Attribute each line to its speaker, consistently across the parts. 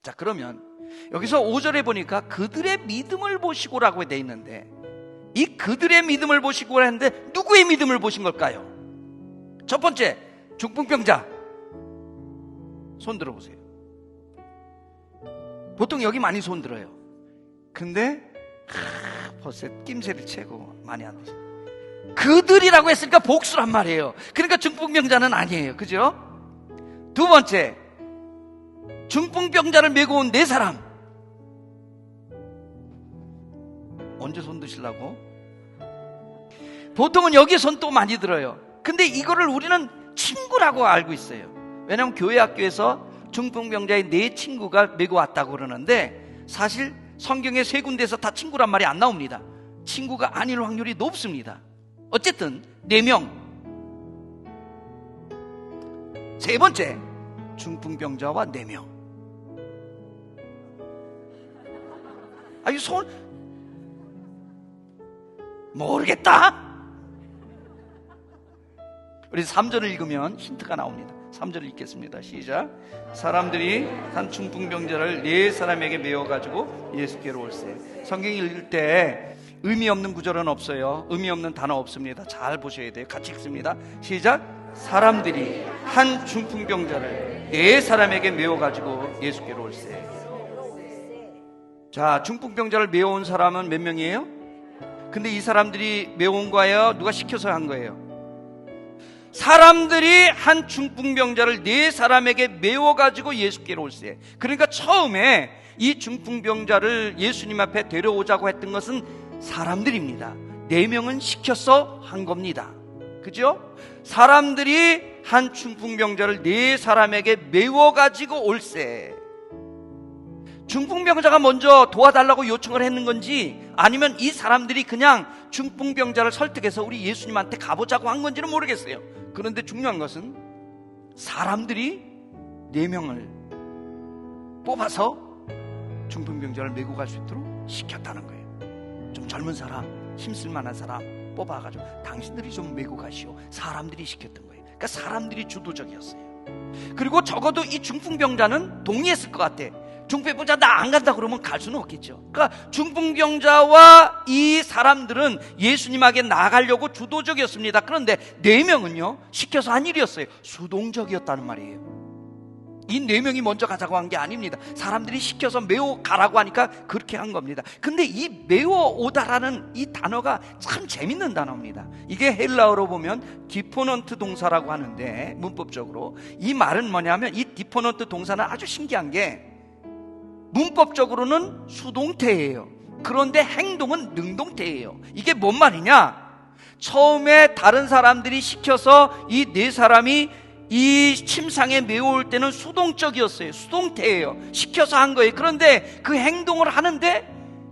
Speaker 1: 자, 그러면 여기서 5절에 보니까 그들의 믿음을 보시고라고 돼 있는데, 이 그들의 믿음을 보시고 했는데 누구의 믿음을 보신 걸까요? 첫 번째, 중풍병자. 손 들어보세요. 보통 여기 많이 손 들어요. 근데 벌써 낌새를 채고 많이 안 되죠. 그들이라고 했으니까 복수란 말이에요. 그러니까 중풍병자는 아니에요. 그죠? 두 번째, 중풍병자를 메고 온 네 사람. 언제 손 드시려고? 보통은 여기에 손 또 많이 들어요. 근데 이거를 우리는 친구라고 알고 있어요. 왜냐하면 교회 학교에서 중풍병자의 네 친구가 메고 왔다고 그러는데, 사실 성경의 세 군데에서 다 친구란 말이 안 나옵니다. 친구가 아닐 확률이 높습니다. 어쨌든 4명. 세 번째, 중풍병자와 4명. 아유, 손 모르겠다. 우리 3절을 읽으면 힌트가 나옵니다. 3절을 읽겠습니다. 시작. 사람들이 한 중풍병자를 4사람에게 메워가지고 예수께로 올세. 성경 읽을 때 의미 없는 구절은 없어요. 의미 없는 단어 없습니다. 잘 보셔야 돼요. 같이 읽습니다. 시작. 사람들이 한 중풍병자를 4사람에게 메워가지고 예수께로 올세. 자, 중풍병자를 메워온 사람은 몇 명이에요? 근데 이 사람들이 메워온 거예요? 누가 시켜서 한 거예요? 사람들이 한 중풍병자를 4사람에게 메워가지고 예수께로 올세. 그러니까 처음에 이 중풍병자를 예수님 앞에 데려오자고 했던 것은 사람들입니다. 4명은 시켜서 한 겁니다. 그죠? 사람들이 한 중풍병자를 4사람에게 메워가지고 올세. 중풍병자가 먼저 도와달라고 요청을 했는 건지, 아니면 이 사람들이 그냥 중풍병자를 설득해서 우리 예수님한테 가보자고 한 건지는 모르겠어요. 그런데 중요한 것은 사람들이 4명을 뽑아서 중풍병자를 메고 갈 수 있도록 시켰다는 거예요. 좀 젊은 사람, 힘쓸 만한 사람 뽑아가지고 당신들이 좀 메고 가시오. 사람들이 시켰던 거예요. 그러니까 사람들이 주도적이었어요. 그리고 적어도 이 중풍병자는 동의했을 것 같아. 중풍병자 나 안 간다 그러면 갈 수는 없겠죠. 그러니까 중풍병자와 이 사람들은 예수님에게 나가려고 주도적이었습니다. 그런데 4명은요 시켜서 한 일이었어요. 수동적이었다는 말이에요. 이 4명이 먼저 가자고 한 게 아닙니다. 사람들이 시켜서 메워 가라고 하니까 그렇게 한 겁니다. 근데 이 메워 오다라는 이 단어가 참 재밌는 단어입니다. 이게 헬라어로 보면 디포넌트 동사라고 하는데, 문법적으로 이 말은 뭐냐면, 이 디포넌트 동사는 아주 신기한 게 문법적으로는 수동태예요. 그런데 행동은 능동태예요. 이게 뭔 말이냐? 처음에 다른 사람들이 시켜서 이 4사람이 이 침상에 메워올 때는 수동적이었어요. 수동태예요. 시켜서 한 거예요. 그런데 그 행동을 하는데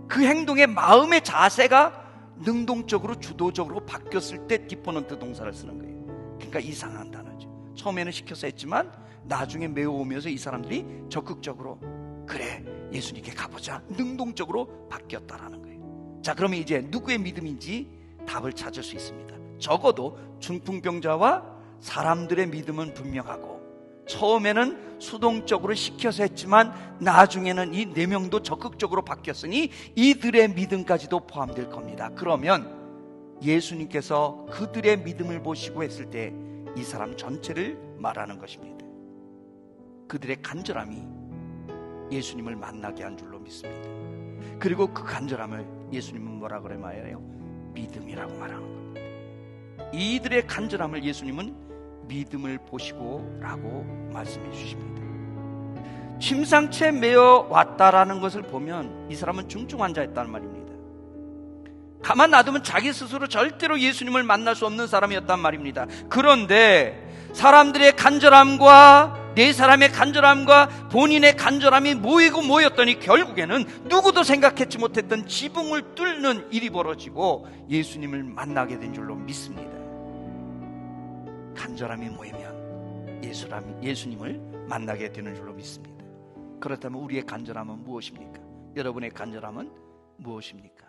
Speaker 1: 그 행동의 마음의 자세가 능동적으로 주도적으로 바뀌었을 때 디포넌트 동사를 쓰는 거예요. 그러니까 이상한 단어죠. 처음에는 시켜서 했지만 나중에 메워오면서 이 사람들이 적극적으로 그래 예수님께 가보자 능동적으로 바뀌었다라는 거예요. 자, 그러면 이제 누구의 믿음인지 답을 찾을 수 있습니다. 적어도 중풍병자와 사람들의 믿음은 분명하고, 처음에는 수동적으로 시켜서 했지만 나중에는 이 4명도 적극적으로 바뀌었으니 이들의 믿음까지도 포함될 겁니다. 그러면 예수님께서 그들의 믿음을 보시고 했을 때 이 사람 전체를 말하는 것입니다. 그들의 간절함이 예수님을 만나게 한 줄로 믿습니다. 그리고 그 간절함을 예수님은 뭐라 그래 말해요? 믿음이라고 말하는 겁니다. 이들의 간절함을 예수님은 믿음을 보시고 라고 말씀해 주십니다. 침상채 메어 왔다라는 것을 보면 이 사람은 중증 환자였다는 말입니다. 가만 놔두면 자기 스스로 절대로 예수님을 만날 수 없는 사람이었단 말입니다. 그런데 사람들의 간절함과 4사람의 간절함과 본인의 간절함이 모였더니 결국에는 누구도 생각했지 못했던 지붕을 뚫는 일이 벌어지고 예수님을 만나게 된 줄로 믿습니다. 간절함이 모이면 예수님을 만나게 되는 줄로 믿습니다. 그렇다면 우리의 간절함은 무엇입니까? 여러분의 간절함은 무엇입니까?